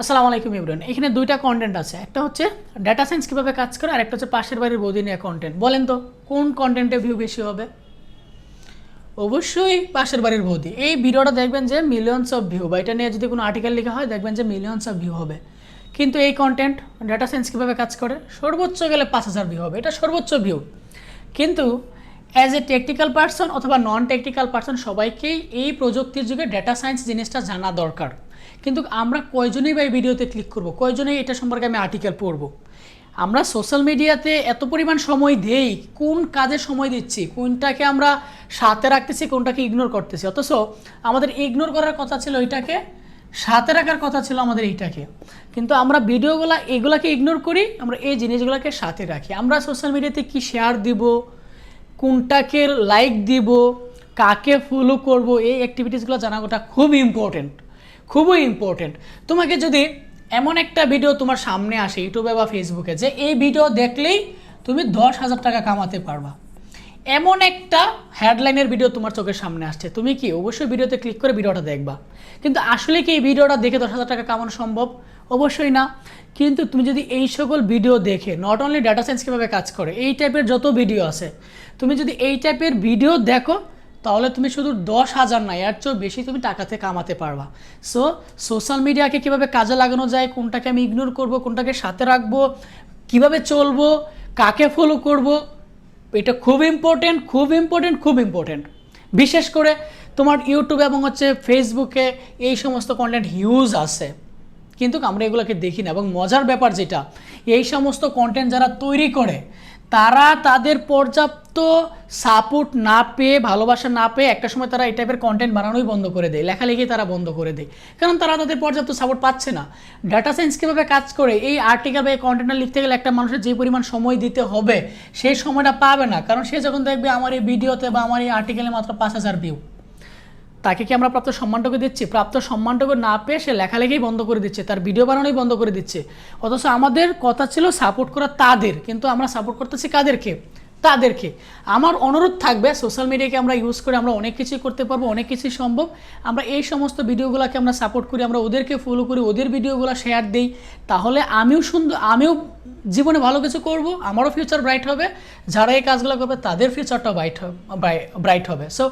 আসসালামু আলাইকুম ইমরান। এখানে দুইটা কন্টেন্ট আছে, একটা হচ্ছে ডাটা সায়েন্স কীভাবে কাজ করে, আর একটা হচ্ছে পাশের বাড়ির বৌদি নিয়ে কন্টেন্ট। বলেন তো কোন কন্টেন্টে ভিউ বেশি হবে? অবশ্যই পাশের বাড়ির বৌদি। এই ভিডিওটা দেখবেন যে মিলিয়নস অফ ভিউ, বা এটা নিয়ে যদি কোনো আর্টিকেল লেখা হয় দেখবেন যে মিলিয়নস অফ ভিউ হবে। কিন্তু এই কন্টেন্ট ডাটা সায়েন্স কীভাবে কাজ করে সর্বোচ্চ গেলে 5,000 ভিউ হবে, এটা সর্বোচ্চ ভিউ। কিন্তু অ্যাজ এ টেকনিক্যাল পার্সন অথবা নন টেকনিক্যাল পার্সন সবাইকেই এই প্রযুক্তির যুগে ডেটা সায়েন্স জিনিসটা জানা দরকার। কিন্তু আমরা কয়জনই বা এই ভিডিওতে ক্লিক করব, কয়জনেই এটা সম্পর্কে আমি আর্টিকেল পড়ব? আমরা সোশ্যাল মিডিয়াতে এত পরিমাণ সময় দেই, কোন কাজে সময় দিচ্ছি, কোনটাকে আমরা সাথে রাখতেছি, কোনটাকে ইগনোর করতেছি। অথচ আমাদের ইগনোর করার কথা ছিল ওইটাকে, সাথে রাখার কথা ছিল আমাদের এইটাকে। কিন্তু আমরা এগুলাকে ইগনোর করি, আমরা এই জিনিসগুলোকে সাথে রাখি। আমরা সোশ্যাল মিডিয়াতে কি শেয়ার দিব, কোনটাকে লাইক দিব, কাকে ফলো করব, এই অ্যাক্টিভিটিসগুলো জানাটা খুব ইম্পর্টেন্ট, খুবই ইম্পর্টেন্ট। তোমাকে যদি এমন একটা ভিডিও তোমার সামনে আসে ইউটিউবে বা ফেসবুকে, যে এই ভিডিও দেখলেই তুমি 10,000 টাকা কামাতে পারবা, এমন একটা হেডলাইনের ভিডিও তোমার চোখের সামনে আসছে, তুমি কি অবশ্যই ভিডিওতে ক্লিক করে ভিডিওটা দেখবা? কিন্তু আসলে কি এই ভিডিওটা দেখে 10,000 টাকা কামানো সম্ভব? অবশ্যই না। কিন্তু তুমি যদি এই সকল ভিডিও দেখে, নট অনলি ডাটা সায়েন্স কীভাবে কাজ করে, এই টাইপের যত ভিডিও আছে, তুমি যদি এই টাইপের ভিডিও দেখো, তাহলে তুমি শুধু 10,000 না, এর চেয়েও বেশি তুমি টাকাতে কামাতে পারবা। সো সোশ্যাল মিডিয়াকে কীভাবে কাজে লাগানো যায়, কোনটাকে আমি ইগনোর করব, কোনটাকে সাথে রাখবো, কিভাবে চলবো, কাকে ফলো করব, এটা খুব ইম্পর্টেন্ট, খুব ইম্পর্টেন্ট, খুব ইম্পর্টেন্ট। বিশেষ করে তোমার ইউটিউবে এবং ফেসবুকে এই সমস্ত কন্টেন্ট হিউজ আছে, কিন্তু আমরা এগুলোকে দেখি না। এবং মজার ব্যাপার যেটা, এই সমস্ত কন্টেন্ট যারা তৈরি করে তারা তাদের পর্যাপ্ত সাপোর্ট না পেয়ে, ভালোবাসা না পেয়ে একটা সময় তারা এই টাইপের কন্টেন্ট বানানোই বন্ধ করে দেয়, লেখালেখি তারা বন্ধ করে দেয়, কারণ তারা তাদের পর্যাপ্ত সাপোর্ট পাচ্ছে না। ডাটা সায়েন্স কীভাবে কাজ করে, এই আর্টিকেল বা এই কন্টেন্টটা লিখতে গেলে একটা মানুষের যে পরিমাণ সময় দিতে হবে সেই সময়টা পাবে না, কারণ সে যখন দেখবে আমার এই ভিডিওতে বা আমার এই আর্টিকেলে মাত্র 5,000 ভিউ, তাকে কি আমরা প্রাপ্ত সম্মানটুকু দিচ্ছি? প্রাপ্ত সম্মানটুকু না পেয়ে সে লেখালেখিই বন্ধ করে দিচ্ছে, তার ভিডিও বানানোই বন্ধ করে দিচ্ছে। অথচ আমাদের কথা ছিল সাপোর্ট করা তাদের, কিন্তু আমরা সাপোর্ট করতেছি কাদেরকে? তাদেরকে। আমার অনুরোধ থাকবে, সোশ্যাল মিডিয়াকে আমরা ইউজ করে আমরা অনেক কিছুই করতে পারবো, অনেক কিছুই সম্ভব। আমরা এই সমস্ত ভিডিওগুলোকে আমরা সাপোর্ট করি, আমরা ওদেরকে ফলো করি, ওদের ভিডিওগুলো শেয়ার দিই, তাহলে আমিও জীবনে ভালো কিছু করব, আমারও ফিউচার ব্রাইট হবে, যারা এই কাজগুলো করবে তাদের ফিউচারটাও ব্রাইট হবে। সো